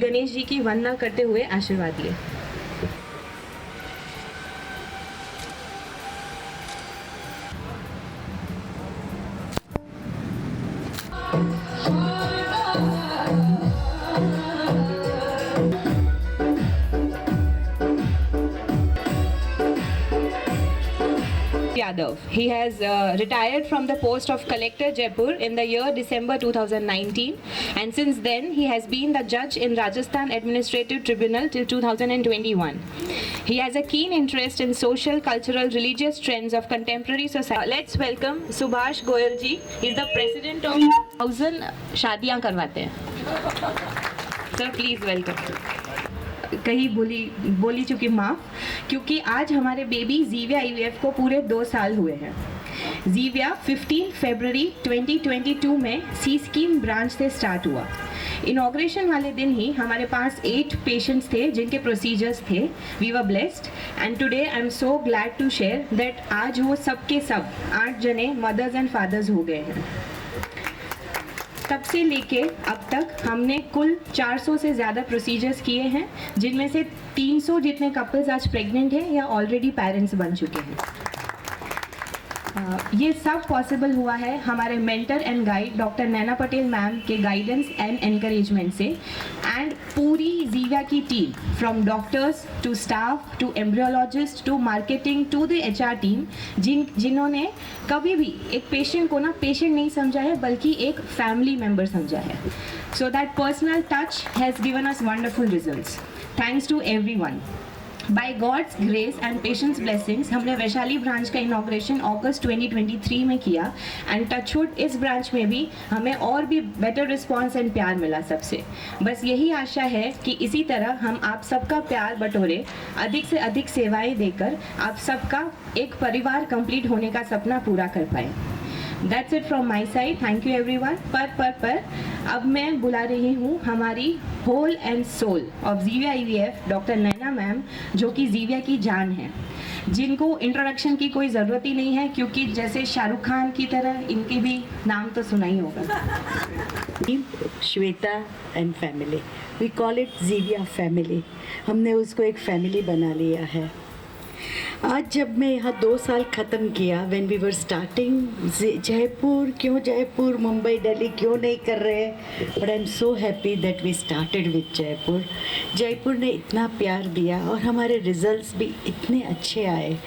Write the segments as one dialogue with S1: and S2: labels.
S1: गणेश जी की वंदना करते हुए आशीर्वाद दिए। Yadav. He has retired from the post of Collector Jaipur in the year December 2019, and since then he has been the judge in Rajasthan Administrative Tribunal till 2021. He has a keen interest in social, cultural, religious trends of contemporary society. Let's welcome Subhash Goyal ji. He is the president of 1000 शादियां करवाते हैं. Sir, please welcome. कहीं बोली चुकी माफ़, क्योंकि आज हमारे बेबी जीविया IVF को पूरे 2 साल हुए हैं। जीविया 15 फरवरी 2022 में सी स्कीम ब्रांच से स्टार्ट हुआ। इनॉग्रेशन वाले दिन ही हमारे पास 8 पेशेंट्स थे जिनके प्रोसीजर्स थे। We were blessed and today I am so glad to share that आज वो सब के सब 8 जने मदर्स एंड फादर्स हो गए हैं। तब से लेके अब तक हमने कुल 400 से ज़्यादा प्रोसीजर्स किए हैं, जिनमें से 300 जितने कपल्स आज प्रेग्नेंट हैं या ऑलरेडी पेरेंट्स बन चुके हैं। ये सब पॉसिबल हुआ है हमारे mentor and guide doctor Naina Patel ma'am के गाइडेंस एंड एनकरेजमेंट से, एंड पूरी जीविया की team from doctors to staff to embryologist to marketing to the HR team, जिन्होंने कभी भी एक पेशेंट को ना पेशेंट नहीं समझा है बल्कि एक फैमिली मेम्बर समझा है। So that personal touch has given us wonderful results. Thanks to everyone. By God's grace and patients blessings हमने वैशाली ब्रांच का इनॉग्रेशन अगस्त 2023 में किया, एंड टचवुड इस ब्रांच में भी हमें और भी बेटर रिस्पांस एंड प्यार मिला सबसे। बस यही आशा है कि इसी तरह हम आप सबका प्यार बटोरे, अधिक से अधिक सेवाएं देकर आप सबका एक परिवार कंप्लीट होने का सपना पूरा कर पाएँ। That's it from my side. Thank you everyone. पर अब मैं बुला रही हूँ हमारी whole and soul of Ziviya IVF doctor Naina ma'am, जो कि जीविया की जान है, जिनको इंट्रोडक्शन की कोई ज़रूरत ही नहीं है क्योंकि जैसे शाहरुख खान की तरह इनके भी नाम तो सुना ही होगा।
S2: Shweta and family, we call it Ziviya family. हमने उसको एक फैमिली बना लिया है। आज जब मैं यहाँ 2 साल ख़त्म किया, when we were starting Jaipur, क्यों जयपुर, मुंबई, दिल्ली क्यों नहीं कर रहे, but I am so happy that we started with Jaipur. Jaipur ने इतना प्यार दिया और हमारे रिजल्ट्स भी इतने अच्छे आए।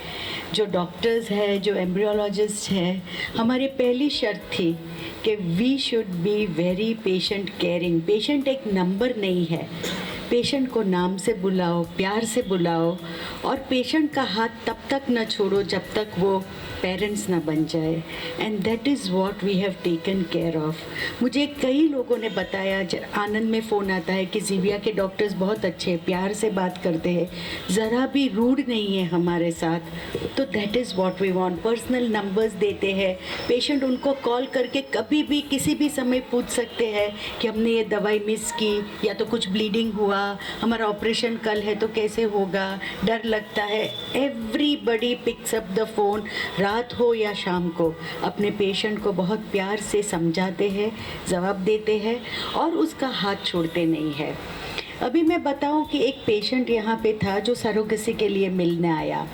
S2: जो डॉक्टर्स हैं, जो एम्ब्रियोलॉजिस्ट हैं, हमारी पहली शर्त थी कि we should be very patient caring. Patient एक नंबर नहीं है, पेशेंट को नाम से बुलाओ, प्यार से बुलाओ, और पेशेंट का हाथ तब तक न छोड़ो जब तक वो पेरेंट्स ना बन जाए। And that is what we have taken care of. मुझे कई लोगों ने बताया, आनंद में फ़ोन आता है कि जीविया के डॉक्टर्स बहुत अच्छे, प्यार से बात करते हैं, ज़रा भी रूड नहीं है हमारे साथ। तो that is what we want. Personal numbers देते हैं, पेशेंट उनको कॉल करके कभी भी किसी भी समय पूछ सकते हैं कि हमने ये दवाई मिस की, या तो कुछ ब्लीडिंग हुआ, हमारा ऑपरेशन कल है तो कैसे होगा, डर लगता है। Everybody picks up the phone, रात हो या शाम को, अपने पेशेंट को बहुत प्यार से समझाते हैं, जवाब देते हैं और उसका हाथ छोड़ते नहीं है। अभी मैं बताऊं कि एक पेशेंट यहाँ पे था जो सरोगेसी के लिए मिलने आया।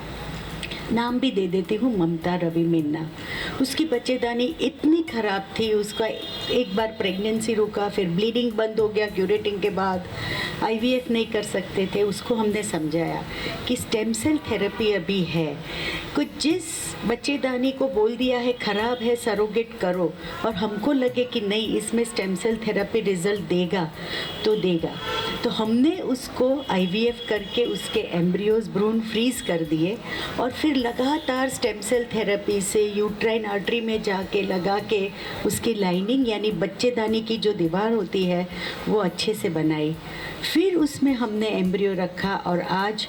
S2: नाम भी दे देती हूँ, ममता रवि मीना। उसकी बच्चेदानी इतनी ख़राब थी, उसका एक बार प्रेगनेंसी रुका, फिर ब्लीडिंग बंद हो गया क्यूरेटिंग के बाद, आईवीएफ नहीं कर सकते थे। उसको हमने समझाया कि स्टेम सेल थेरेपी अभी है, कुछ जिस बच्चेदानी को बोल दिया है ख़राब है सरोगेट करो, और हमको लगे कि नहीं इसमें स्टेम सेल थेरेपी रिज़ल्ट देगा तो देगा, तो हमने उसको आईवीएफ करके उसके एम्ब्रियोज भ्रूण फ्रीज कर दिए और फिर लगातार स्टेम सेल थेरेपी से यूट्राइन आर्टरी में जाके लगा के उसकी लाइनिंग यानी बच्चेदानी की जो दीवार होती है वो अच्छे से बनाई। फिर उसमें हमने एम्ब्रियो रखा और आज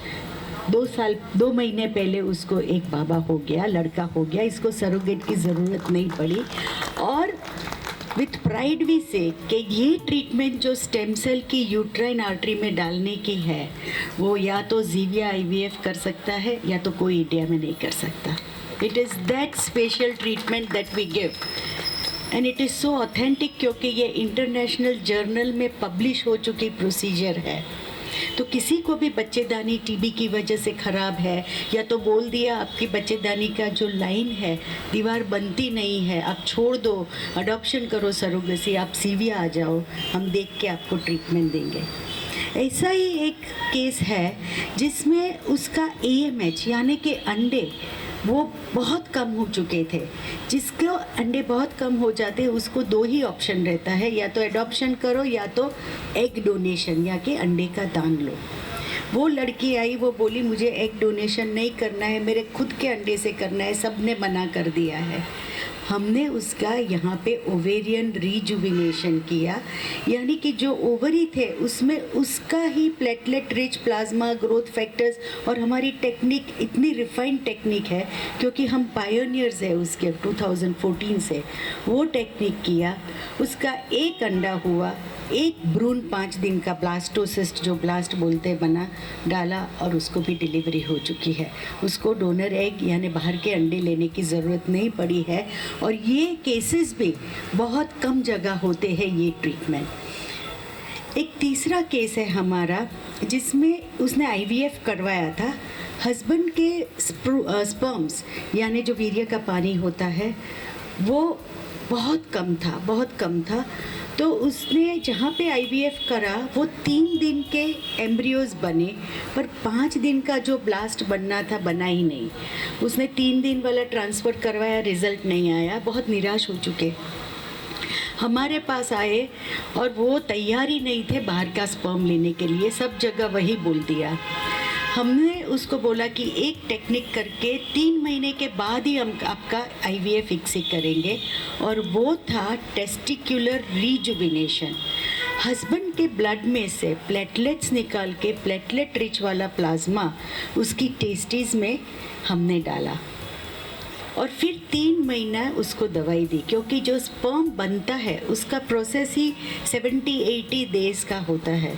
S2: 2 महीने पहले उसको एक बाबा हो गया, लड़का हो गया। इसको सरोगेट की ज़रूरत नहीं पड़ी और विथ प्राइड भी से कि ये ट्रीटमेंट जो स्टेम सेल की यूट्राइन आर्टरी में डालने की है वो या तो जीविया आईवीएफ कर सकता है या तो कोई इंडिया में नहीं कर सकता। It is that special treatment that we give and it is so authentic, क्योंकि ये इंटरनेशनल जर्नल में पब्लिश हो चुकी प्रोसीजर है। तो किसी को भी बच्चेदानी टीबी की वजह से ख़राब है या तो बोल दिया आपकी बच्चेदानी का जो लाइन है दीवार बनती नहीं है, आप छोड़ दो, अडॉप्शन करो सरोगेसी, आप सीविया आ जाओ, हम देख के आपको ट्रीटमेंट देंगे। ऐसा ही एक केस है जिसमें उसका AMH यानी कि अंडे वो बहुत कम हो चुके थे। जिसको अंडे बहुत कम हो जाते हैं उसको 2 ही ऑप्शन रहता है, या तो एडॉप्शन करो या तो एग डोनेशन या कि अंडे का दान लो। वो लड़की आई, वो बोली मुझे एग डोनेशन नहीं करना है, मेरे खुद के अंडे से करना है, सब ने मना कर दिया है। हमने उसका यहाँ पे ओवेरियन रीजुविनेशन किया, यानी कि जो ओवरी थे उसमें उसका ही platelet rich plasma growth factors, और हमारी टेक्निक इतनी रिफाइंड टेक्निक है क्योंकि हम पायोनियर्स है उसके 2014 से, वो टेक्निक किया। उसका एक अंडा हुआ, एक भ्रूण 5 दिन का ब्लास्टोसिस्ट जो ब्लास्ट बोलते बना, डाला और उसको भी डिलीवरी हो चुकी है। उसको डोनर एग यानी बाहर के अंडे लेने की ज़रूरत नहीं पड़ी है और ये केसेस भी बहुत कम जगह होते हैं ये ट्रीटमेंट। एक तीसरा केस है हमारा जिसमें उसने आईवीएफ करवाया था। हस्बैंड के स्पर्म्स यानी जो वीर्य का पानी होता है वो बहुत कम था। तो उसने जहाँ पे आईवीएफ करा वो 3 दिन के एम्ब्रियोज बने, पर 5 दिन का जो ब्लास्ट बनना था बना ही नहीं। उसने 3 दिन वाला ट्रांसफ़र करवाया, रिज़ल्ट नहीं आया, बहुत निराश हो चुके हमारे पास आए और वो तैयार ही नहीं थे बाहर का स्पर्म लेने के लिए, सब जगह वही बोल दिया। हमने उसको बोला कि एक टेक्निक करके 3 महीने के बाद ही हम आपका आईवीएफ फिक्स करेंगे, और वो था टेस्टिकुलर रीजुविनेशन। हस्बैंड के ब्लड में से प्लेटलेट्स निकाल के प्लेटलेट रिच वाला प्लाज्मा उसकी टेस्टीज़ में हमने डाला और फिर 3 महीना उसको दवाई दी, क्योंकि जो स्पर्म बनता है उसका प्रोसेस ही 70-80 डेज का होता है।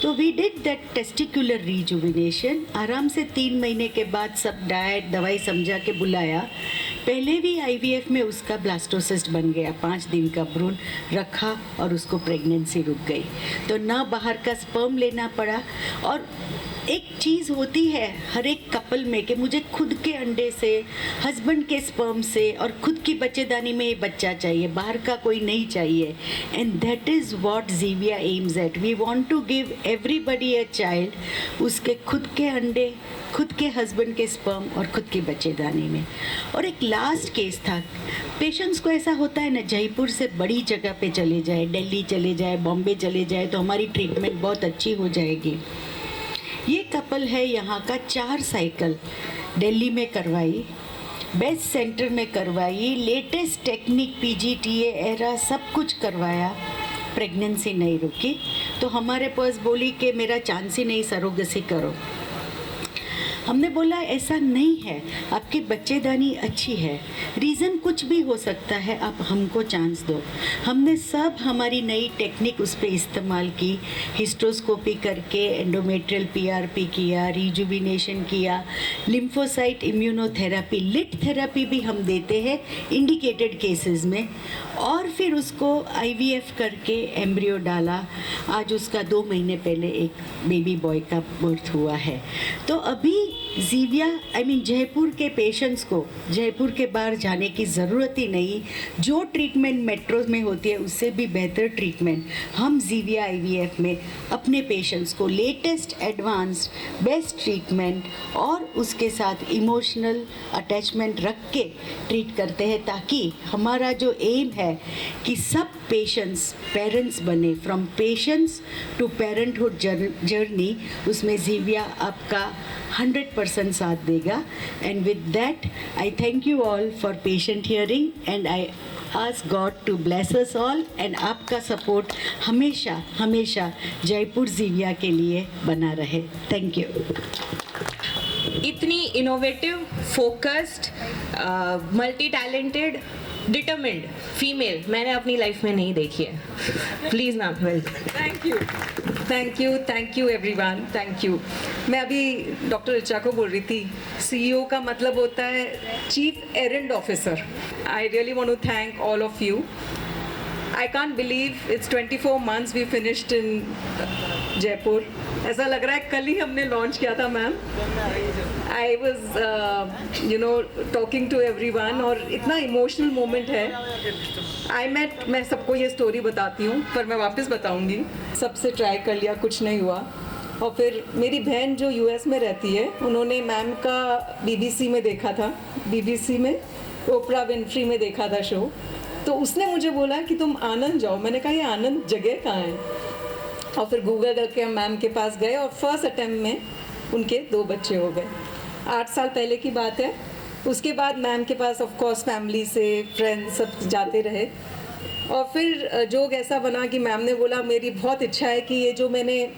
S2: तो वी डिड दैट टेस्टिकुलर रीजुविनेशन। आराम से 3 महीने के बाद सब डाइट दवाई समझा के बुलाया पहले भी आईवीएफ में उसका ब्लास्टोसिस्ट बन गया, 5 दिन का भ्रूण रखा और उसको प्रेगनेंसी रुक गई, तो ना बाहर का स्पर्म लेना पड़ा। और एक चीज़ होती है हर एक कपल में कि मुझे खुद के अंडे से, हस्बैंड के स्पर्म से और खुद की बच्चेदानी में ये बच्चा चाहिए, बाहर का कोई नहीं चाहिए। And that is what Ziviya aims at. We want to give everybody a child, उसके खुद के अंडे, खुद के हस्बैंड के स्पर्म और खुद की बच्चेदानी में। और एक लास्ट केस था, पेशेंट्स को ऐसा होता है ना, जयपुर से बड़ी जगह पे चले जाए, दिल्ली चले जाए, बॉम्बे चले जाए तो हमारी ट्रीटमेंट बहुत अच्छी हो जाएगी। ये कपल है यहाँ का, 4 साइकिल दिल्ली में करवाई, बेस्ट सेंटर में करवाई, लेटेस्ट टेक्निक पीजीटीए एरा सब कुछ करवाया, प्रेगनेंसी नहीं रुकी। तो हमारे पास बोली कि मेरा चांस ही नहीं, सरोगेसी करो। हमने बोला ऐसा नहीं है, आपकी बच्चेदानी अच्छी है, रीज़न कुछ भी हो सकता है, आप हमको चांस दो। हमने सब हमारी नई टेक्निक उस पर इस्तेमाल की, हिस्ट्रोस्कोपी करके एंडोमेट्रियल पीआरपी किया, रिजुविनेशन किया, लिम्फोसाइट इम्यूनोथेरेपी, लिट थेरेपी भी हम देते हैं इंडिकेटेड केसेस में। और फिर उसको आईवीएफ करके एम्ब्रियो डाला। आज उसका 2 महीने पहले एक बेबी बॉय का बर्थ हुआ है। तो अभी ज़ीविया जयपुर के पेशेंट्स को जयपुर के बाहर जाने की ज़रूरत ही नहीं। जो ट्रीटमेंट मेट्रो में होती है उससे भी बेहतर ट्रीटमेंट हम ज़ीविया आईवीएफ में अपने पेशेंट्स को लेटेस्ट एडवांस्ड बेस्ट ट्रीटमेंट और उसके साथ इमोशनल अटैचमेंट रख के ट्रीट करते हैं, ताकि हमारा जो एम है कि सब पेशेंट्स पेरेंट्स बने, from patients to parenthood journey, उसमें ज़ीविया आपका 100% साथ देगा। And with that I thank you all for patient hearing and I ask God to bless us all. And आपका सपोर्ट हमेशा हमेशा जयपुर ज़ीविया के लिए बना रहे। Thank you.
S1: इतनी innovative, focused, multi talented, determined female मैंने अपनी लाइफ में नहीं देखी है। Please ma'am, welcome.
S3: Thank you everyone, thank you. मैं अभी डॉक्टर ऋचा को बोल रही थी, सीईओ का मतलब होता है chief errand officer. I really want to thank all of you. I can't believe it's 24 months we finished in Jaipur. ऐसा लग रहा है कल ही हमने लॉन्च किया था ma'am. I was talking to everyone और इतना इमोशनल मोमेंट है। मैं सबको ये स्टोरी बताती हूँ, पर मैं वापस बताऊँगी। सबसे ट्राई कर लिया, कुछ नहीं हुआ। और फिर मेरी बहन जो यूएस में रहती है, उन्होंने मैम का बीबीसी में देखा था, बीबीसी में ओपरा विनफ्री में देखा था शो। तो उसने मुझे बोला कि तुम आनंद जाओ। मैंने कहा ये आनंद जगह कहाँ है? और फिर गूगल करके हम मैम के पास गए और फर्स्ट अटेम्प्ट में उनके 2 बच्चे हो गए। 8 साल पहले की बात है। उसके बाद मैम के पास ऑफ कोर्स फैमिली से फ्रेंड्स सब जाते रहे। और फिर जोग ऐसा बना कि मैम ने बोला मेरी बहुत इच्छा है कि ये जो मैंने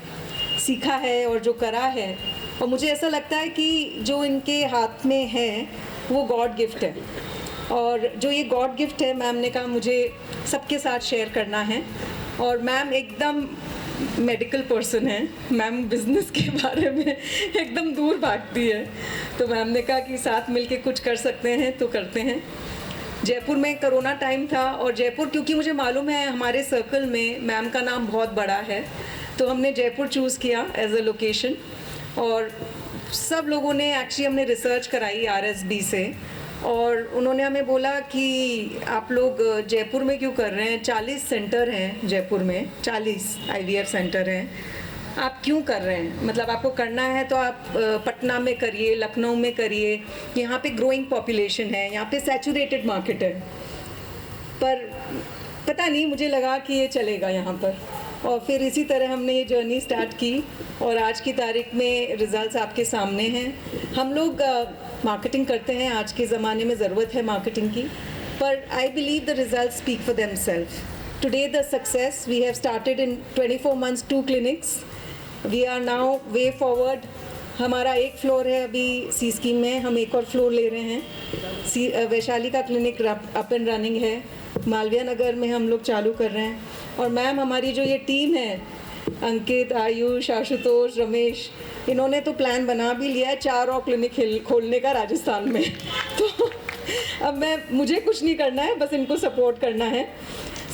S3: सीखा है और जो करा है, और मुझे ऐसा लगता है कि जो इनके हाथ में है वो गॉड गिफ्ट है। और जो ये गॉड गिफ्ट है, मैम ने कहा मुझे सबके साथ शेयर करना है। और मैम एकदम मेडिकल पर्सन है, मैम बिज़नेस के बारे में एकदम दूर भागती है। तो मैम ने कहा कि साथ मिलके कुछ कर सकते हैं तो करते हैं। जयपुर में कोरोना टाइम था और जयपुर, क्योंकि मुझे मालूम है हमारे सर्कल में मैम का नाम बहुत बड़ा है, तो हमने जयपुर चूज़ किया एज अ लोकेशन। और सब लोगों ने एक्चुअली हमने रिसर्च कराई RSB से, और उन्होंने हमें बोला कि आप लोग जयपुर में क्यों कर रहे हैं? 40 सेंटर हैं जयपुर में, 40 IVF सेंटर हैं, आप क्यों कर रहे हैं? मतलब आपको करना है तो आप पटना में करिए, लखनऊ में करिए, यहाँ पे ग्रोइंग पॉपुलेशन है, यहाँ पे सैचुरेटेड मार्केट है। पर पता नहीं, मुझे लगा कि ये चलेगा यहाँ पर। और फिर इसी तरह हमने ये जर्नी स्टार्ट की और आज की तारीख में रिज़ल्ट्स आपके सामने हैं। हम लोग मार्केटिंग करते हैं, आज के ज़माने में ज़रूरत है मार्केटिंग की, पर I believe the result speak for themselves. Today the success we have started in 24 months 2 clinics। We are now way forward. हमारा एक फ्लोर है अभी सी स्कीम में, हम एक और फ्लोर ले रहे हैं। वैशाली का क्लिनिक अप एंड रनिंग है, मालवीय नगर में हम लोग चालू कर रहे हैं। और मैम हमारी जो ये टीम है, अंकित, आयुष, आशुतोष, रमेश, इन्होंने तो प्लान बना भी लिया है 4 और क्लिनिक खोलने का राजस्थान में। तो अब मुझे कुछ नहीं करना है, बस इनको सपोर्ट करना है।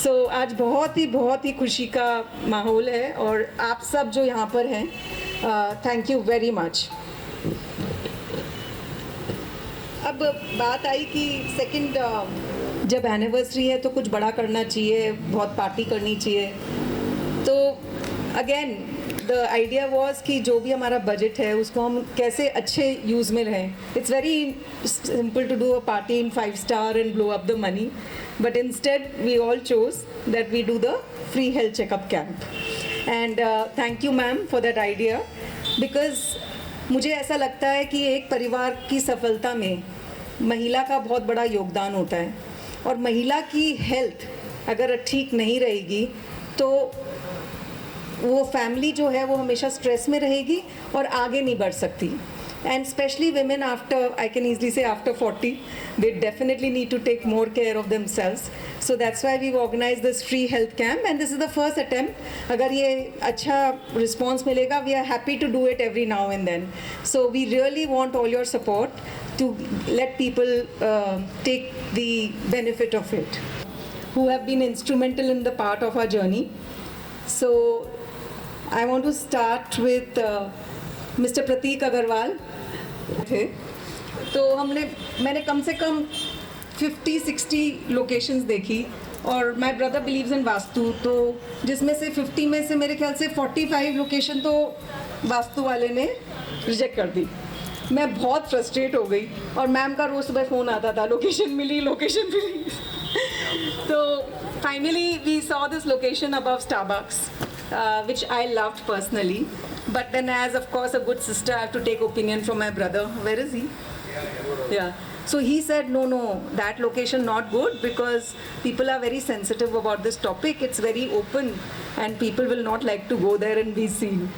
S3: सो आज बहुत ही खुशी का माहौल है और आप सब जो यहाँ पर हैं, थैंक यू वेरी मच। अब बात आई कि सेकंड जब एनिवर्सरी है तो कुछ बड़ा करना चाहिए, बहुत पार्टी करनी चाहिए। तो अगेन द आइडिया वॉज कि जो भी हमारा बजट है उसको हम कैसे अच्छे यूज़ में रहें। It's very simple to do a party in 5 star and blow up the money, but instead we all chose that we do the free health checkup camp. And thank you ma'am for that idea, because मुझे ऐसा लगता है कि एक परिवार की सफलता में महिला का बहुत बड़ा योगदान होता है, और महिला की हेल्थ अगर ठीक नहीं रहेगी तो वो फैमिली जो है वो हमेशा स्ट्रेस में रहेगी और आगे नहीं बढ़ सकती। And specially women after, I can easily say after 40, they definitely need to take more care of themselves. So that's why we've organized this free health camp, and this is the first attempt. अगर ये अच्छा response मिलेगा, we are happy to do it every now and then. So we really want all your support to let people take the benefit of it, who have been instrumental in the part of our journey. So I want to start with Mr. Pratik Agarwal थे। तो मैंने कम से कम 50-60 locations देखी, और my brother believes in vastu, तो जिसमें से 50 में से मेरे ख्याल से 45 लोकेशन तो वास्तु वाले ने रिजेक्ट कर दी। मैं बहुत फ्रस्ट्रेट हो गई, और मैम का रोज़ सुबह फ़ोन आता था, लोकेशन मिली। तो finally we saw this location above Starbucks, which I loved personally. But then, as of course a good sister, I have to take opinion from my brother. Where is he? Yeah. So he said, no, that location not good, because people are very sensitive about this topic. It's very open and people will not like to go there and be seen.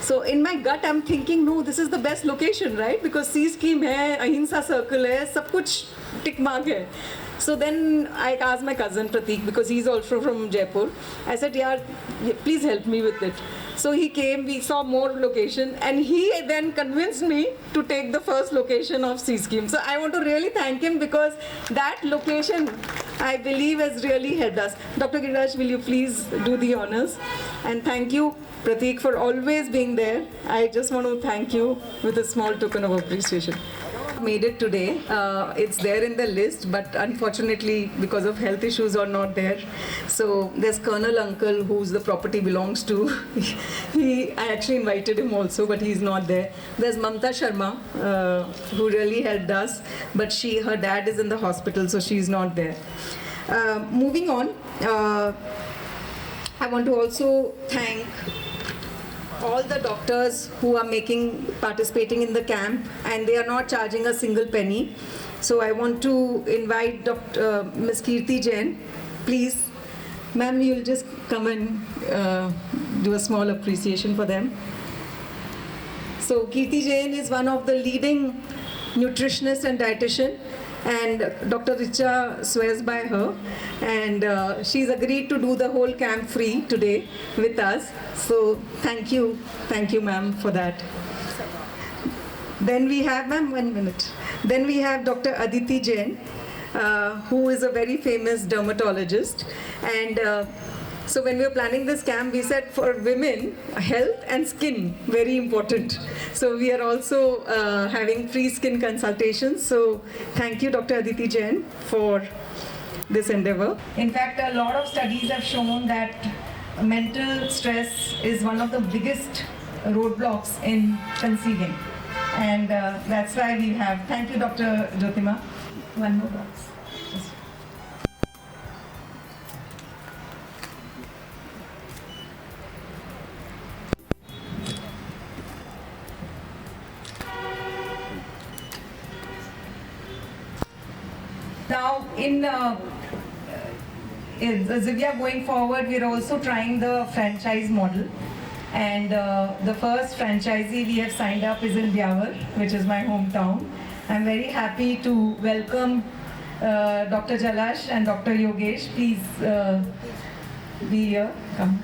S3: So in my gut, I'm thinking, no, this is the best location, right? Because C scheme hai, Ahimsa circle hai, sab kuch tick mark hai. So then I asked my cousin Pratik, because he's also from Jaipur. I said, yeah, please help me with it. So he came, we saw more location, and he then convinced me to take the first location of C scheme. So I want to really thank him, because that location, I believe, has really helped us. Dr. Giriraj, will you please do the honors? And thank you, Pratik, for always being there. I just want to thank you with a small token of appreciation. Made it today. It's there in the list, but unfortunately because of health issues are not there. So there's Colonel Uncle, whose the property belongs to. I actually invited him also, but he's not there. There's Mamta Sharma, who really helped us, but her dad is in the hospital, so she's not there. Moving on, I want to also thank all the doctors who are participating in the camp, and they are not charging a single penny. So I want to invite Ms. Kirti Jain. Please, ma'am, you'll just come and do a small appreciation for them. So Kirti Jain is one of the leading nutritionists and dietitian, and Dr. Richa swears by her, and she's agreed to do the whole camp free today with us. So thank you ma'am for that. Then we have, ma'am, 1 minute. Then we have Dr. Aditi Jain, who is a very famous dermatologist, and so when we were planning this camp, we said for women, health and skin, very important. So we are also having free skin consultations. So thank you, Dr. Aditi Jain, for this endeavor. In fact, a lot of studies have shown that mental stress is one of the biggest roadblocks in conceiving. And that's why we have, thank you, Dr. Jyotima. One more box. Now, in Zivya going forward, we're also trying the franchise model. And the first franchisee we have signed up is in Vyawar, which is my hometown. I'm very happy to welcome Dr. Jalash and Dr. Yogesh. Please be here. Come.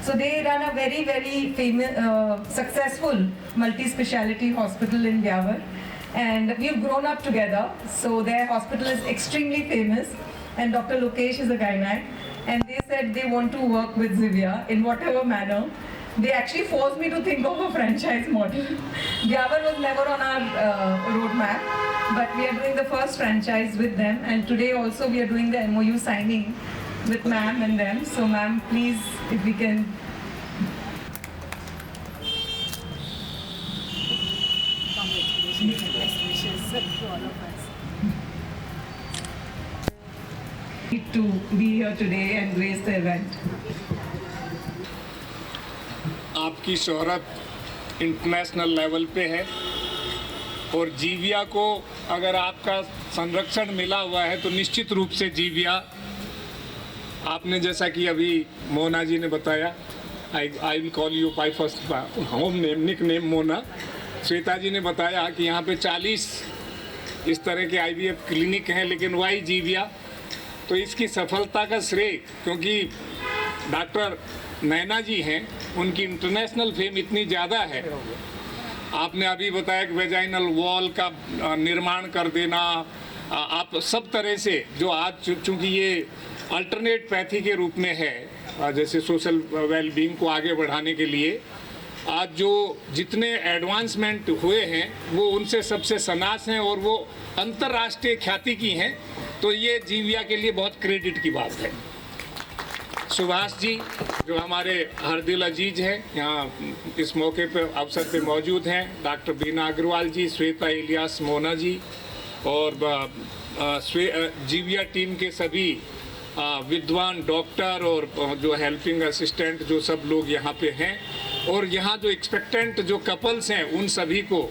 S3: So they run a very, very famous, successful multi-speciality hospital in Vyawar. and we've grown up together. So their hospital is extremely famous, and Dr. Lokesh is a gynaec, and they said they want to work with Zivya in whatever manner. They actually forced me to think of a franchise model. Gyabar was never on our roadmap, but we are doing the first franchise with them, and today also we are doing the MOU signing with ma'am and them. So ma'am, please, if we can. To be here today and grace the event.
S4: आपकी शोहरत international level पे है और जीविया को अगर आपका संरक्षण मिला हुआ है तो निश्चित रूप से जीविया, आपने जैसा कि अभी मोना जी ने बताया, I will call you by first home name, nick name Mona. Shweta ji ने बताया कि यहाँ पे 40 इस तरह के IVF क्लिनिक हैं, लेकिन वाई जीविया? तो इसकी सफलता का श्रेय क्योंकि डॉक्टर नैना जी हैं, उनकी इंटरनेशनल फेम इतनी ज़्यादा है। आपने अभी बताया कि वेजाइनल वॉल का निर्माण कर देना, आप सब तरह से जो आज चूँकि ये अल्टरनेट पैथी के रूप में है, जैसे सोशल वेलबींग को आगे बढ़ाने के लिए आज जो जितने एडवांसमेंट हुए हैं वो उनसे सबसे सनास हैं और वो अंतर्राष्ट्रीय ख्याति की हैं। तो ये जीविया के लिए बहुत क्रेडिट की बात है। सुभाष जी जो हमारे हर दिल अजीज हैं, यहाँ इस मौके पे अवसर पे मौजूद हैं, डॉक्टर बीना अग्रवाल जी, श्वेता इलियास, मोना जी और जीविया टीम के सभी विद्वान डॉक्टर और जो हेल्पिंग असिस्टेंट जो सब लोग यहाँ पे हैं, और यहाँ जो एक्सपेक्टेंट जो कपल्स हैं उन सभी को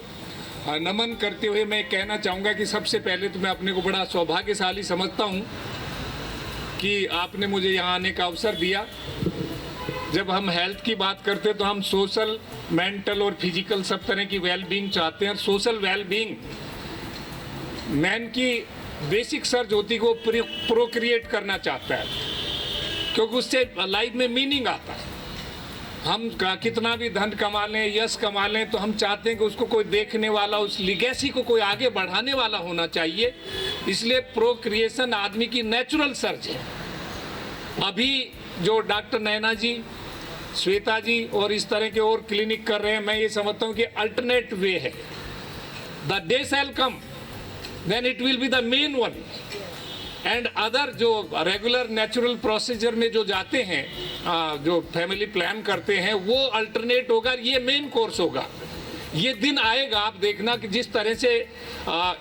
S4: नमन करते हुए मैं कहना चाहूँगा कि सबसे पहले तो मैं अपने को बड़ा सौभाग्यशाली समझता हूँ कि आपने मुझे यहाँ आने का अवसर दिया। जब हम हेल्थ की बात करते हैं तो हम सोशल, मेंटल और फिजिकल सब तरह की वेलबींग चाहते हैं। सोशल वेलबींग मैन की बेसिक सर्ज होती है, वो प्रोक्रिएट करना चाहता है क्योंकि उससे लाइफ में मीनिंग आता है। हम कितना भी धन कमा लें, यश कमा लें, तो हम चाहते हैं कि उसको कोई देखने वाला, उस लिगेसी को कोई आगे बढ़ाने वाला होना चाहिए। इसलिए प्रोक्रिएशन आदमी की नेचुरल सर्च है। अभी जो डॉक्टर नैना जी, श्वेता जी और इस तरह के और क्लिनिक कर रहे हैं, मैं ये समझता हूँ कि अल्टरनेट वे है। The day shall come then it will be the main one, and other जो रेगुलर नेचुरल प्रोसीजर में जो जाते हैं, जो फैमिली प्लान करते हैं, वो अल्टरनेट होगा, ये मेन कोर्स होगा। ये दिन आएगा, आप देखना कि जिस तरह से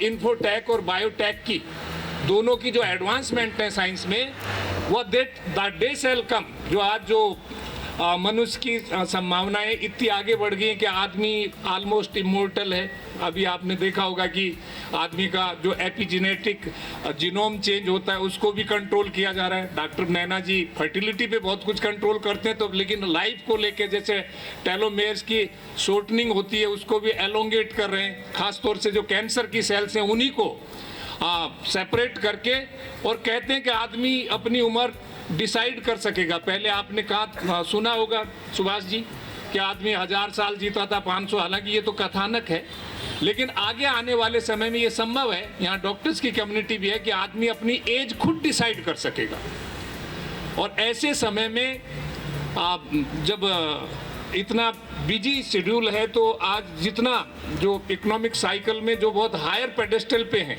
S4: इन्फोटेक और बायोटेक की दोनों की जो एडवांसमेंट है साइंस में, वो द डे शैल कम, जो आज जो मनुष्य की संभावनाएं इतनी आगे बढ़ गई हैं कि आदमी ऑलमोस्ट इमोर्टल है। अभी आपने देखा होगा कि आदमी का जो एपिजेनेटिक जीनोम चेंज होता है उसको भी कंट्रोल किया जा रहा है। डॉक्टर नैना जी फर्टिलिटी पे बहुत कुछ कंट्रोल करते हैं, तो लेकिन लाइफ को लेके जैसे टेलोमेयर्स की शॉर्टनिंग होती है उसको भी एलोंगेट कर रहे हैं। खासतौर से जो कैंसर की सेल्स हैं उन्हीं को सेपरेट करके, और कहते हैं कि आदमी अपनी उम्र डिसाइड कर सकेगा। पहले आपने कहा सुना होगा सुभाष जी कि आदमी 1000 साल जीता था, 500, हालांकि ये तो कथानक है, लेकिन आगे आने वाले समय में ये संभव है। यहाँ डॉक्टर्स की कम्युनिटी भी है कि आदमी अपनी एज खुद डिसाइड कर सकेगा। और ऐसे समय में जब इतना बिजी शेड्यूल है, तो आज जितना जो इकोनॉमिक साइकिल में जो बहुत हायर पेडेस्टल पे हैं,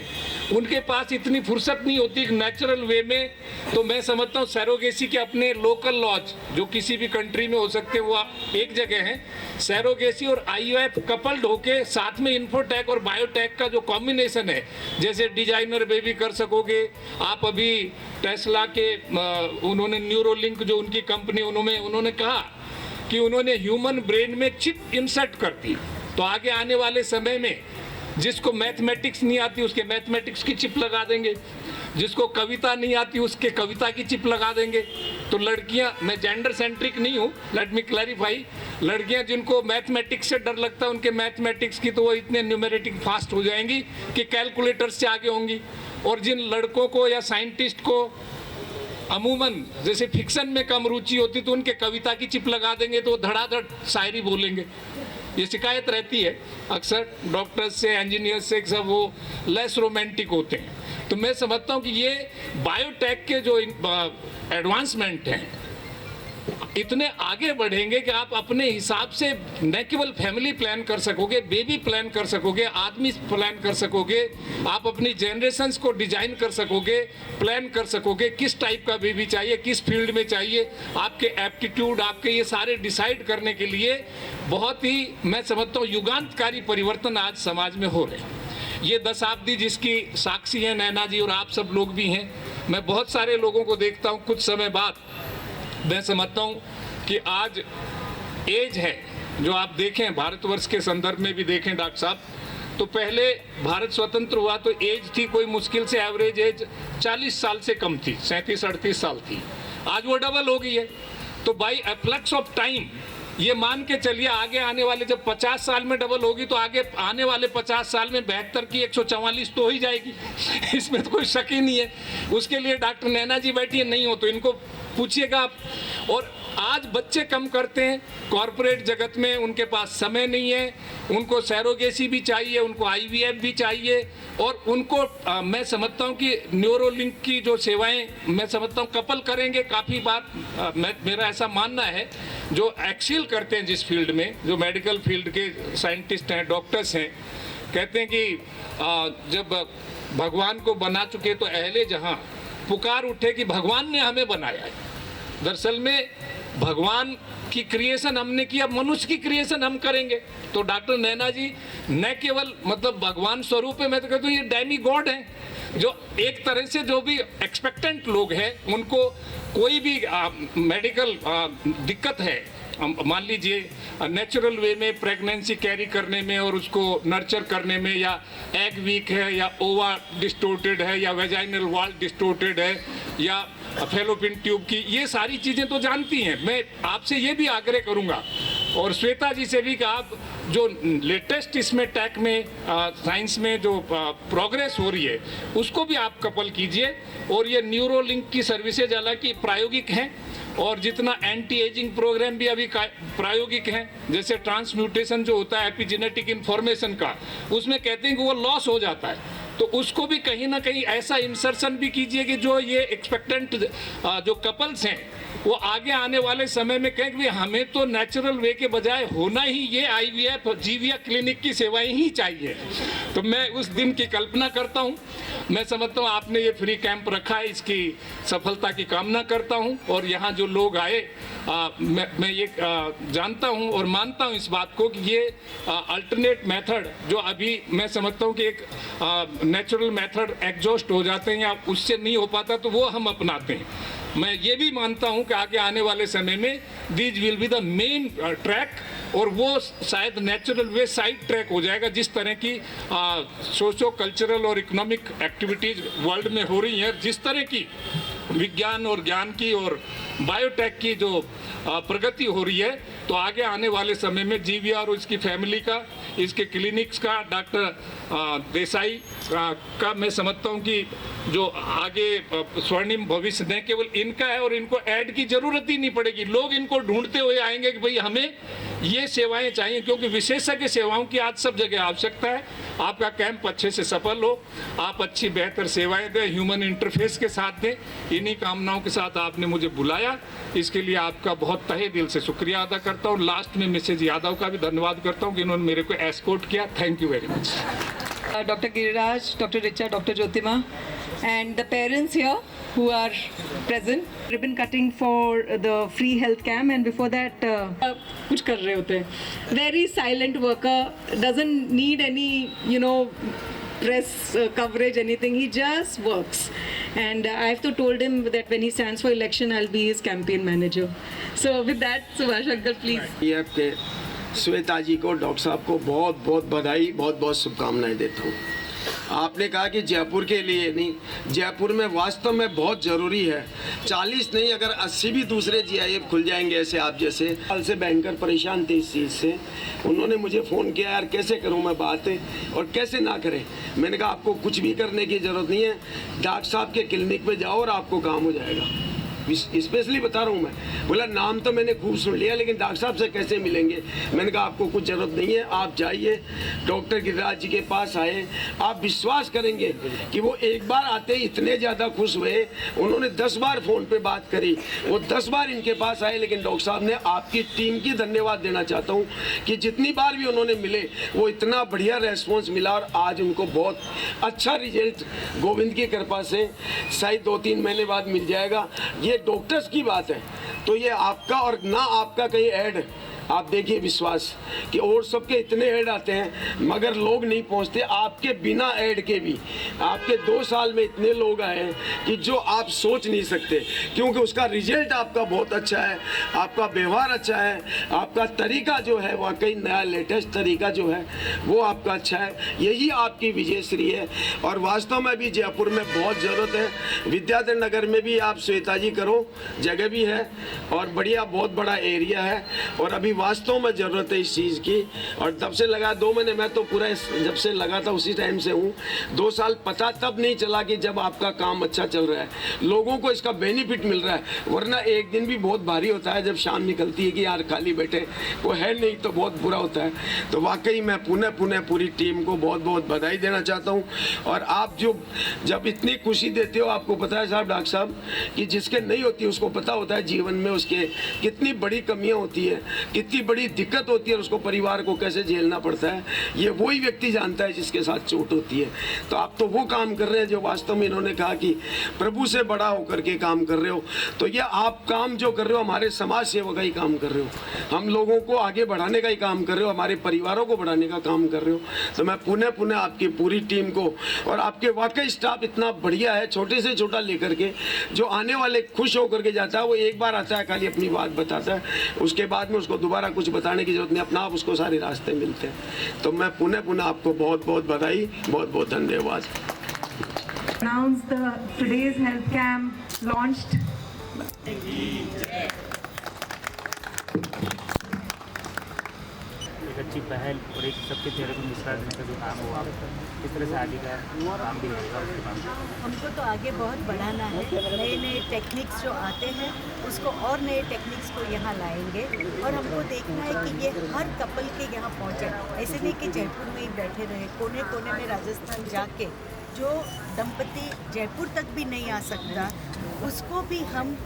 S4: उनके पास इतनी फुर्सत नहीं होती नेचुरल वे में। तो मैं समझता हूँ सैरोगेसी के अपने लोकल लॉज जो किसी भी कंट्री में हो सकते हैं, वो एक जगह है। सैरोगेसी और IVF कपल्ड होके साथ में इन्फोटेक और बायोटेक का जो कॉम्बिनेशन है, जैसे डिजाइनर बेबी कर सकोगे आप। अभी टेस्ला के उन्होंने न्यूरोलिंक जो उनकी कंपनी, उन्होंने कहा कि उन्होंने ह्यूमन ब्रेन में चिप इंसर्ट कर दी। तो आगे आने वाले समय में जिसको मैथमेटिक्स नहीं आती उसके मैथमेटिक्स की चिप लगा देंगे, जिसको कविता नहीं आती उसके कविता की चिप लगा देंगे। तो लड़कियां, मैं जेंडर सेंट्रिक नहीं हूँ, लेट मी क्लैरिफाई, लड़कियां जिनको मैथमेटिक्स से डर लगता है उनके मैथमेटिक्स की तो वो इतने न्यूमेरेटिक फास्ट हो जाएंगी कि कैलकुलेटर से आगे होंगी। और जिन लड़कों को या साइंटिस्ट को अमूमन जैसे फिक्शन में कम रुचि होती तो उनके कविता की चिप लगा देंगे तो वो धड़ाधड़ शायरी बोलेंगे। ये शिकायत रहती है अक्सर डॉक्टर्स से, इंजीनियर्स से, सब वो लेस रोमांटिक होते हैं। तो मैं समझता हूँ कि ये बायोटेक के जो एडवांसमेंट हैं इतने आगे बढ़ेंगे कि आप अपने हिसाब से न केवल फैमिली प्लान कर सकोगे, बेबी प्लान कर सकोगे, आदमी प्लान कर सकोगे, आप अपनी जनरेशन्स को डिजाइन कर सकोगे, प्लान कर सकोगे किस टाइप का बेबी चाहिए, किस फील्ड में चाहिए, आपके एप्टीट्यूड, आपके ये सारे डिसाइड करने के लिए बहुत ही मैं समझता हूँ युगांतकारी परिवर्तन आज समाज में हो रहे हैं। ये दशाब्दी जिसकी साक्षी हैं नैना जी और आप सब लोग भी हैं। मैं बहुत सारे लोगों को देखता हूँ, कुछ समय बाद मैं समझता हूँ कि आज एज है जो आप देखें भारतवर्ष के संदर्भ में भी देखें डॉक्टर साहब, तो पहले भारत स्वतंत्र हुआ तो एज थी कोई मुश्किल से एवरेज एज 40 साल से कम थी, 37-38 साल थी। आज वो डबल हो गई है। तो बाई एफ्लक्स ऑफ टाइम ये मान के चलिए आगे आने वाले जब 50 साल में डबल होगी तो आगे आने वाले 50 साल में 72 की 144 तो हो ही जाएगी। इसमें तो कोई शक ही नहीं है। उसके लिए डॉक्टर नैना जी बैठी है, नहीं हो तो इनको पूछिएगा आप। और आज बच्चे कम करते हैं कॉरपोरेट जगत में, उनके पास समय नहीं है, उनको सैरोगेसी भी चाहिए, उनको IVF भी चाहिए, और उनको मैं समझता हूँ कि न्यूरोलिंक की जो सेवाएं मैं समझता हूँ कपल करेंगे काफ़ी बार। मेरा ऐसा मानना है जो एक्सेल करते हैं जिस फील्ड में, जो मेडिकल फील्ड के साइंटिस्ट हैं, डॉक्टर्स हैं, कहते हैं कि जब भगवान को बना चुके तो अहले जहाँ पुकार उठे कि भगवान ने हमें बनाया है। दरअसल में भगवान की क्रिएशन हमने की, अब मनुष्य की क्रिएशन हम करेंगे। तो डॉक्टर नैना जी न केवल मतलब भगवान स्वरूप है, मैं तो कहता हूँ ये डेमी गॉड हैं, जो एक तरह से जो भी एक्सपेक्टेंट लोग हैं उनको कोई भी मेडिकल दिक्कत है, मान लीजिए नेचुरल वे में प्रेगनेंसी कैरी करने में और उसको नर्चर करने में, या एग वीक है, या ओवा डिस्टोर्टेड है, या वेजाइनल वॉल डिस्टोर्टेड है, या फेलोपियन ट्यूब की, ये सारी चीज़ें तो जानती हैं। मैं आपसे ये भी आग्रह करूँगा और श्वेता जी से भी कि आप जो लेटेस्ट इसमें टेक में साइंस में जो प्रोग्रेस हो रही है उसको भी आप कपल कीजिए। और ये न्यूरोलिंक की सर्विसेज हालांकि प्रायोगिक हैं और जितना एंटी एजिंग प्रोग्राम भी अभी प्रायोगिक हैं, जैसे ट्रांसम्यूटेशन जो होता है एपिजेनेटिक इंफॉर्मेशन का, उसमें कहते हैं कि वो लॉस हो जाता है, तो उसको भी कहीं ना कहीं ऐसा इंसर्शन भी कीजिए कि जो ये एक्सपेक्टेंट जो कपल्स हैं वो आगे आने वाले समय में कहें कि हमें तो नेचुरल वे के बजाय होना ही ये IVF जीविया क्लिनिक की सेवाएं ही चाहिए। तो मैं उस दिन की कल्पना करता हूँ। मैं समझता हूँ आपने ये फ्री कैंप रखा है, इसकी सफलता की कामना करता हूँ। और यहाँ जो लोग आए मैं ये जानता हूँ और मानता हूँ इस बात को कि ये अल्टरनेट मेथड जो अभी मैं समझता हूँ कि एक नेचुरल मेथड एग्जॉस्ट हो जाते हैं या उससे नहीं हो पाता तो वो हम अपनाते हैं। मैं ये भी मानता हूं कि आगे आने वाले समय में these will be the main track, और वो शायद नेचुरल वे साइड ट्रैक हो जाएगा जिस तरह की सोशो कल्चरल और इकोनॉमिक एक्टिविटीज़ वर्ल्ड में हो रही हैं। जिस तरह की विज्ञान और ज्ञान की और बायोटेक की जो प्रगति हो रही है, तो आगे आने वाले समय में जीविया और इसकी फैमिली का, इसके क्लिनिक्स का, डॉक्टर देसाई का मैं समझता हूँ कि जो आगे स्वर्णिम भविष्य न केवल इनका है और इनको ऐड की जरूरत ही नहीं पड़ेगी। लोग इनको ढूंढते हुए आएंगे कि भाई हमें ये सेवाएं चाहिए, क्योंकि विशेषज्ञ सेवाओं की आज सब जगह आवश्यकता है। आपका कैंप अच्छे से सफल हो, आप अच्छी बेहतर सेवाएं दें, ह्यूमन इंटरफेस के साथ दें। इन्हीं कामनाओं के साथ आपने मुझे बुलाया, इसके लिए आपका बहुत तहे दिल से शुक्रिया अदा करता हूँ। लास्ट में मिसेज यादव का भी धन्यवाद करता हूँ कि इन्होंने मेरे को एस्कॉर्ट किया। Thank you very much.
S3: Dr. Giriraj, Dr. Richa, Dr. Jyotima, and the parents here who are present. Ribbon cutting for the free health camp, and before that, कुछ कर रहे होते हैं. Very silent worker, doesn't need any, press coverage, anything. He just works. And I have told him that when he stands for election, I'll be his campaign manager. So with that, Subhash Uncle, please.
S5: Shweta जी को, doctor साहब को बहुत बहुत बधाई, बहुत बहुत शुभकामनाएं देता हूँ। आपने कहा कि जयपुर के लिए नहीं, जयपुर में वास्तव में बहुत ज़रूरी है। 40 नहीं, अगर 80 भी दूसरे GIF खुल जाएंगे ऐसे आप जैसे। साल से बैंकर परेशान थे इस चीज़ से। उन्होंने मुझे फ़ोन किया, यार कैसे करूं मैं बातें और कैसे ना करें। मैंने कहा आपको कुछ भी करने की ज़रूरत नहीं है, डॉक्टर साहब के क्लिनिक पे जाओ और आपको काम हो जाएगा। स्पेशली बता रहा हूँ मैं। बोला नाम तो मैंने खूब सुन लिया, लेकिन डॉक्टर साहब से कैसे मिलेंगे? मैंने कहा आपको कुछ ज़रूरत नहीं है, आप जाइए डॉक्टर गिरिराज जी के पास आए। आप विश्वास करेंगे कि वो एक बार आते ही इतने ज़्यादा खुश हुए, उन्होंने 10 बार फ़ोन पे बात करी, वो 10 बार इनके पास आए। लेकिन डॉक्टर साहब ने आपकी टीम की धन्यवाद देना चाहता हूँ कि जितनी बार भी उन्होंने मिले वो इतना बढ़िया रेस्पॉन्स मिला, और आज उनको बहुत अच्छा रिजल्ट गोविंद की कृपा से शायद 2-3 महीने बाद मिल जाएगा। ये डॉक्टर्स की बात है, तो ये आपका और ना आपका कहीं ऐड, आप देखिए विश्वास कि और सबके इतने ऐड आते हैं मगर लोग नहीं पहुंचते, आपके बिना ऐड के भी आपके 2 साल में इतने लोग आए हैं कि जो आप सोच नहीं सकते, क्योंकि उसका रिजल्ट आपका बहुत अच्छा है, आपका व्यवहार अच्छा है, आपका तरीका जो है वाकई नया लेटेस्ट तरीका जो है वो आपका अच्छा है। यही आपकी विजयश्री है, और वास्तव में भी जयपुर में बहुत ज़रूरत है। विद्याधर नगर में भी आप श्वेता जी करो, जगह भी है और बढ़िया बहुत बड़ा एरिया है, और अभी वास्तव में ज़रूरत है इस चीज़ की। और तब से लगा 2 महीने, मैं तो पूरा जब से लगा था उसी टाइम से हूँ। 2 साल पता तब नहीं चला कि जब आपका काम अच्छा चल रहा है, लोगों को इसका बेनिफिट मिल रहा है। वरना एक दिन भी बहुत भारी होता है जब शाम निकलती है कि यार खाली बैठे, वो है नहीं, तो बहुत बुरा होता है। तो वाकई मैं पुनः पूरी टीम को बहुत बहुत बधाई देना चाहता हूँ। और आप जो जब इतनी खुशी देते हो, आपको पता है साहब, डॉक्टर साहब, कि जिसके नहीं होती उसको पता होता है जीवन में उसके कितनी बड़ी कमियाँ होती है, कितनी बड़ी दिक्कत होती है, और उसको परिवार को कैसे झेलना पड़ता है, ये वही व्यक्ति जानता है जिसके साथ चोट होती है। तो आप तो वो काम कर रहे हैं जो वास्तव में इन्होंने कहा कि प्रभु से बड़ा होकर के काम कर रहे हो। तो ये आप काम जो कर रहे हो हमारे समाज सेवा का ही काम कर रहे हो, हम लोगों को आगे बढ़ाने का ही काम कर रहे हो, हमारे परिवारों को बढ़ाने का काम कर रहे हो। तो मैं पुनः आपकी पूरी टीम को, और आपके वाकई स्टाफ इतना बढ़िया है, छोटे से छोटा लेकर के जो आने वाले खुश होकर के जाता है, वो एक बार आता है खाली अपनी बात बताता है, उसके बाद में उसको दोबारा कुछ बताने की जरूरत नहीं, अपना आप उसको सारे रास्ते मिलते हैं। तो मैं पुनः आपको बहुत बहुत बधाई, बहुत बहुत धन्यवाद।
S6: Announce the today's health camp launched.
S7: एक अच्छी पहल और एक सबके चेहरे पर मुस्कुरा देने का जो काम हो, आप किस तरह से आगे का काम भी रहेगा उसके बाद?
S2: हमको तो आगे बहुत बढ़ाना है, नए नए टेक्निक्स जो आते हैं उसको और नए टेक्निक्स को यहाँ लाएंगे, और हमको देखना है कि ये हर कपल के यहाँ पहुँचे। ऐसे नहीं कि जयपुर में ही बैठे रहे, कोने कोने में राजस्थान जाके जो दंपति जयपुर तक भी नहीं आ सकता उसको भी हम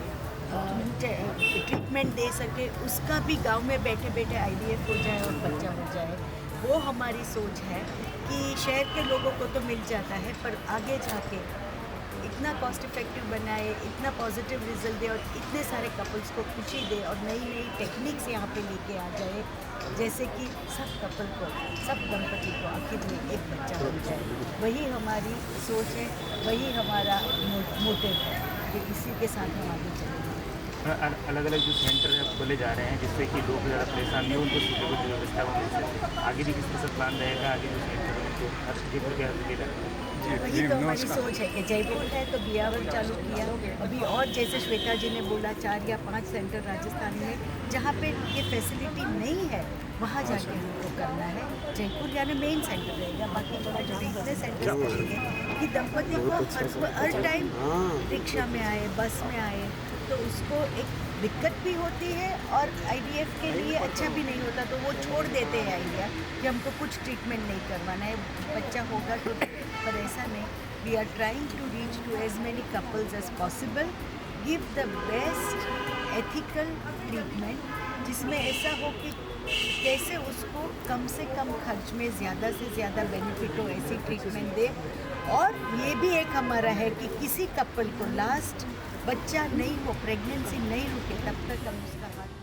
S2: ट्रीटमेंट दे सके, उसका भी गांव में बैठे बैठे IVF हो जाए और बच्चा हो जाए। वो हमारी सोच है कि शहर के लोगों को तो मिल जाता है, पर आगे जाके इतना कॉस्ट इफेक्टिव बनाए, इतना पॉजिटिव रिजल्ट दे, और इतने सारे कपल्स को खुशी दे, और नई नई टेक्निक्स यहाँ पे लेके आ जाए, जैसे कि सब कपल को, सब दंपति को आखिर में एक बच्चा हो जाए। वही हमारी सोच है, वही हमारा मोटिव है कि इसी के साथ हम आगे चलेंगे।
S7: अलग अलग जो सेंटर है खोले जा रहे हैं जिससे कि लोग ज़्यादा परेशान नहीं हो, उनको सीधे को व्यवस्था मिल सके। आगे भी किस तरह से प्लान रहेगा, आगे जो सेंटर है उनको हर जगह के हर जगह?
S2: वही तो हमारी सोच है कि जयपुर है तो बियावर चालू किया, अभी और जैसे श्वेता जी ने बोला 4 या 5 सेंटर राजस्थान में जहाँ पे ये फैसिलिटी नहीं है वहाँ जाके हमको करना है। जयपुर यानी मेन सेंटर रहेगा, बाकी थोड़ा जो इतने सेंटर करेंगे कि दंपति को हर टाइम रिक्शा में आए, बस में आए, तो उसको एक दिक्कत भी होती है, और IVF के लिए अच्छा भी नहीं होता, तो वो छोड़ देते हैं आइडिया कि हमको कुछ ट्रीटमेंट नहीं करवाना है, बच्चा होगा तो। पर ऐसा नहीं, we are trying to reach to as many couples as possible, give the best ethical treatment, जिसमें ऐसा हो कि कैसे उसको कम से कम खर्च में ज़्यादा से ज़्यादा बेनिफिट हो, ऐसी ट्रीटमेंट दे। और ये भी एक हमारा है कि किसी कपल को लास्ट बच्चा नहीं हो, प्रेगनेंसी नहीं रुके, तब तक हम उसका हाथ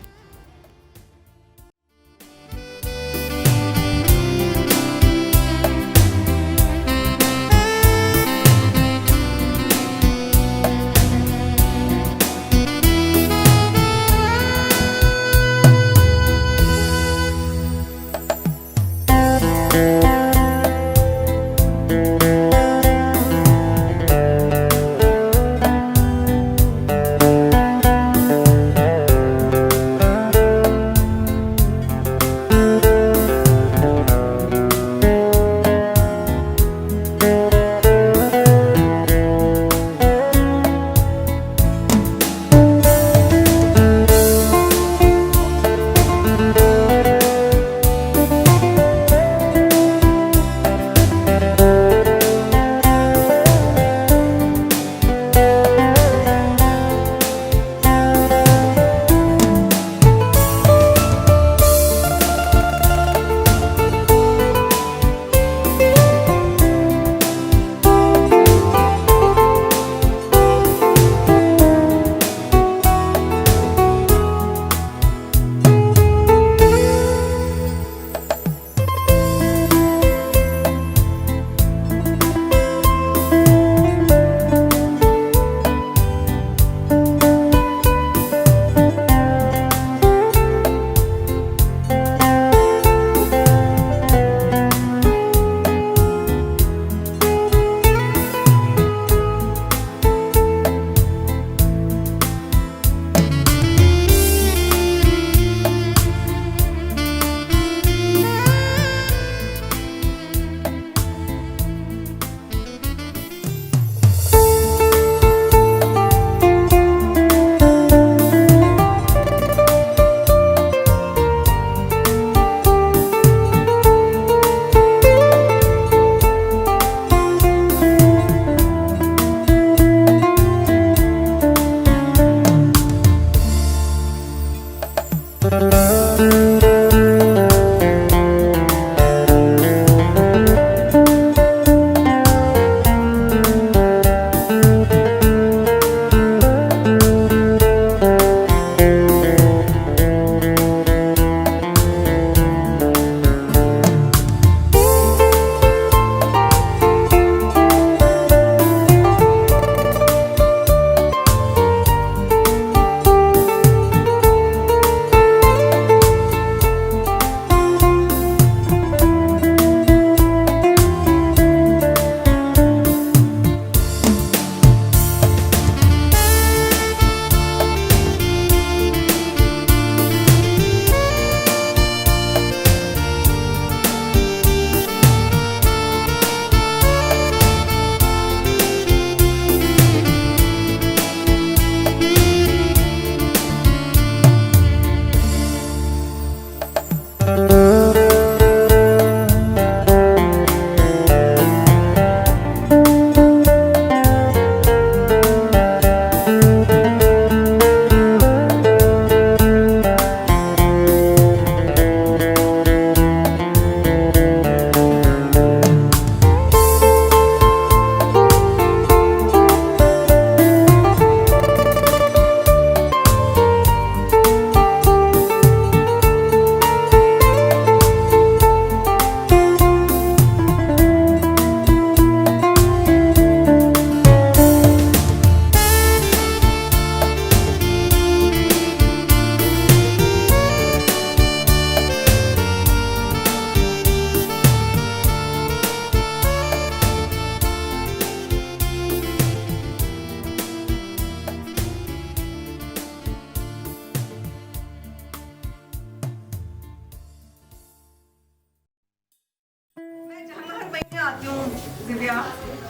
S6: दिव्या,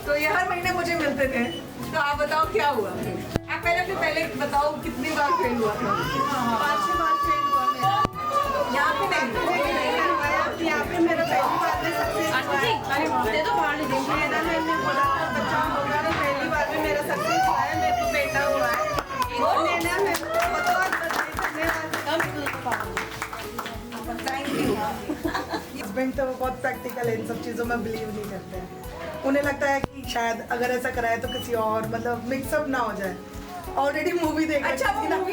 S6: तो ये हर महीने मुझे मिलते थे। तो आप बताओ क्या हुआ? आप पहले बताओ कितनी बार फेल हुआ था? 5-6 बार फेल हुआ मेरा। यहाँ पे नहीं, यहाँ पे मेरा पहली बार में सक्सेस हुआ है। अरे दे दो बाहर नहीं देंगे। मैंने बोला था बच्चा होगा तो पहली बार में मेरा सक्सेस हुआ है, मेरे को बेटा हुआ है। और लेना मेरे को बहुत थैंक यू।
S8: हस्बैंड तो बहुत प्रैक्टिकल है, इन सब चीज़ों में बिलीव नहीं करते हैं। उन्हें लगता है कि शायद अगर ऐसा कराए तो किसी और मतलब मिक्सअप ना हो जाए। ऑलरेडी मूवी देखा
S6: अच्छा
S8: थी ना,
S6: मूवी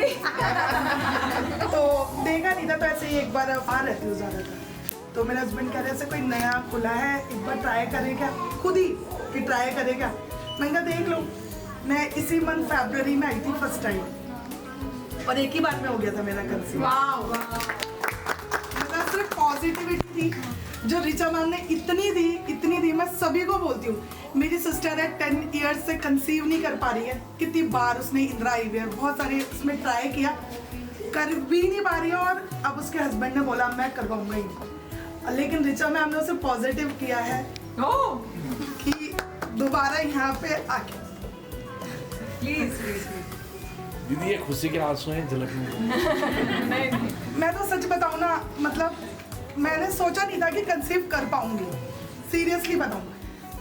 S8: तो देखा नहीं था, तो ऐसे ही एक बार बाहर रहती हूँ ज़्यादा था, तो मेरे हस्बैंड कह रहे ऐसे कोई नया खुला है, एक बार ट्राई करें क्या, खुद ही कि ट्राई करें क्या। मैंने कहा देख लो। मैं इसी मंथ फरवरी में आई थी फर्स्ट टाइम, और एक ही बार में हो गया था मेरा कंसीव। मतलब सिर्फ पॉजिटिविटी थी जो रिचा मैम ने इतनी दी। मैं सभी को बोलती हूँ, मेरी सिस्टर है 10 इयर्स से कंसीव नहीं कर पा रही है, कितनी बार उसने इंदिरा आईवीएफ बहुत सारे उसमें ट्राई किया, कर भी नहीं पा रही है, और अब उसके हस्बैंड ने बोला मैं करवाऊंगा ही। लेकिन रिचा मैम ने उसे पॉजिटिव किया है कि दोबारा यहाँ पे आके
S6: प्लीज
S9: दीदी ये खुशी के आंसू हैं, झलक में।
S8: मैं तो सच बताऊँ ना, मतलब मैंने सोचा नहीं था कि कंसीव कर पाऊंगी, सीरियसली बताऊँ,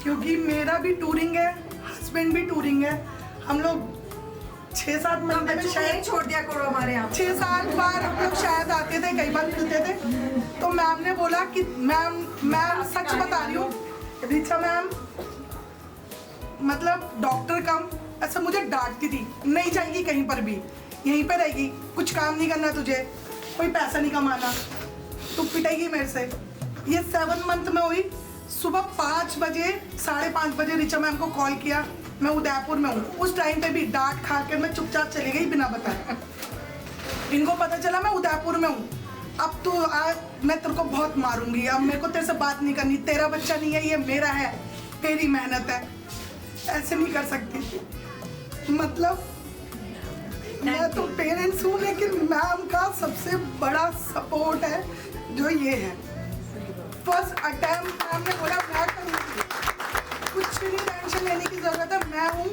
S8: क्योंकि मेरा भी टूरिंग है, हस्बैंड भी टूरिंग है। हम लोग 6-7 महीने में शायद
S6: छोड़ दिया करो हमारे यहाँ।
S8: 6-7 बार हम लोग शायद आते थे, कई बार मिलते थे। तो मैम ने बोला कि मैम सच बता रही हूँ रिचा मैम, मतलब डॉक्टर कम ऐसा मुझे डांटती थी, नहीं जाएगी कहीं पर भी, यहीं पे रहेगी, कुछ काम नहीं करना तुझे, कोई पैसा नहीं कमाना, तू पिटेगी मेरे से। ये 7 मंथ में हुई। सुबह 5 बजे 5:30 बजे रिचा मैम को कॉल किया, मैं उदयपुर में हूँ। उस टाइम पे भी डांट खा के मैं चुपचाप चली गई बिना बताए। इनको पता चला मैं उदयपुर में हूँ, अब तो मैं तेरे को बहुत मारूंगी, अब मेरे को तेरे से बात नहीं करनी, तेरा बच्चा नहीं है, ये मेरा है, तेरी मेहनत है, ऐसे नहीं कर सकती। मतलब मैं तो पेरेंट्स हूँ, लेकिन मैम का सबसे बड़ा सपोर्ट है जो ये है। फर्स्ट अटेम्प्ट मैम ने बोला मैं करूँगी, कुछ नहीं टेंशन लेने की ज़रूरत है, मैं हूँ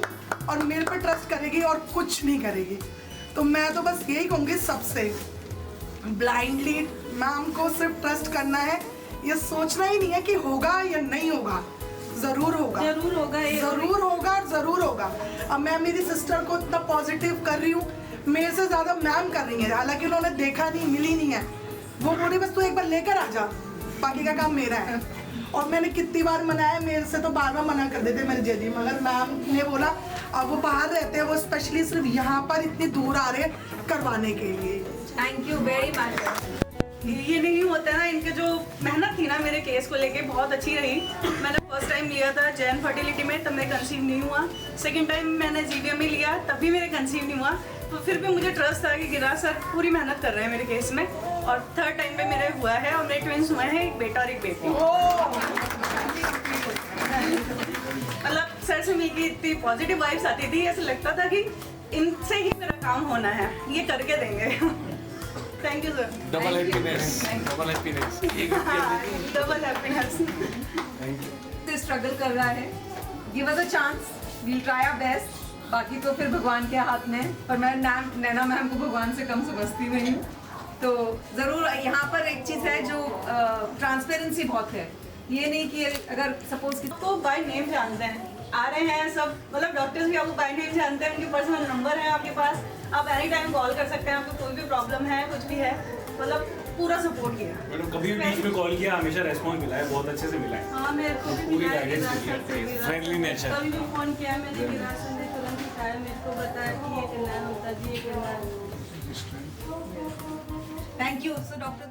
S8: और मेरे पे ट्रस्ट करेगी और कुछ नहीं करेगी। तो मैं तो बस यही कहूँगी सबसे, ब्लाइंडली मैम को सिर्फ ट्रस्ट करना है, ये सोचना ही नहीं है कि होगा या नहीं होगा, ज़रूर होगा, ज़रूर होगा, ज़रूर होगा और ज़रूर होगा। अब मैं मेरी सिस्टर को इतना पॉजिटिव कर रही हूँ, मेरे से ज़्यादा मैम कर रही है, हालांकि उन्होंने देखा नहीं, मिली नहीं है, वो बोली बस तू एक बार लेकर आ जा, बाकी का काम मेरा है। और मैंने कितनी बार मनाया, मेरे से तो बार मना कर देते मेरे जैदी, मगर मैम ने बोला अब वो बाहर रहते हैं, वो स्पेशली सिर्फ यहाँ पर इतनी दूर आ रहे हैं करवाने के लिए।
S6: Thank you very much.
S10: ये नहीं होता ना, इनके जो मेहनत थी ना मेरे केस को लेके बहुत अच्छी रही। मैंने फर्स्ट टाइम लिया था जैन फर्टिलिटी में, तब मैं कंसीव नहीं हुआ। सेकंड टाइम मैंने जीवीएम में लिया, तब भी मेरे कंसीव नहीं हुआ। तो फिर भी मुझे ट्रस्ट था कि गिरा सर पूरी मेहनत कर रहे हैं मेरे केस में, और थर्ड टाइम पे मेरे हुआ है, और मेरे ट्विंस हुए हैं, एक बेटा और एक बेटी। मतलब सर से मिलकर इतनी पॉजिटिव वाइब्स आती थी, ऐसा लगता था कि इनसे ही मेरा काम होना है, ये करके देंगे। Thank you sir.
S9: Double happiness, double happiness,
S10: double happiness.
S6: Struggle कर रहा है, give us a chance, we'll try our best, बाकी तो फिर भगवान के हाथ में। पर मैं नैना मैम को भगवान से कम समझती नहीं हूँ, तो ज़रूर यहाँ पर एक चीज़ है जो ट्रांसपेरेंसी बहुत है, ये नहीं कि अगर सपोज
S10: तो बाय नेम जानते हैं, आ रहे हैं सब, मतलब डॉक्टर्स भी आपको बाय नेम जानते हैं, उनके पर्सनल नंबर है आपके पास, आप एनी टाइम कॉल कर सकते हैं, आपको कोई भी प्रॉब्लम है, कुछ भी है, मतलब पूरा सपोर्ट किया।
S7: मैडम कभी भी बीच में कॉल किया, हमेशा रेस्पॉन्स मिला है, बहुत अच्छे से मिला है।
S10: हाँ मेरे को भी
S7: पूरी
S10: मिला है,
S7: गाइडेंस मिली है, फ्रेंडली नेचर।
S10: कभी भी फ़ोन किया मैंने, गिरासन ने तुरंत उठाया, मेरे को बताया कि ये करना है, होता जी ये करना है।
S6: Thank you. So doctor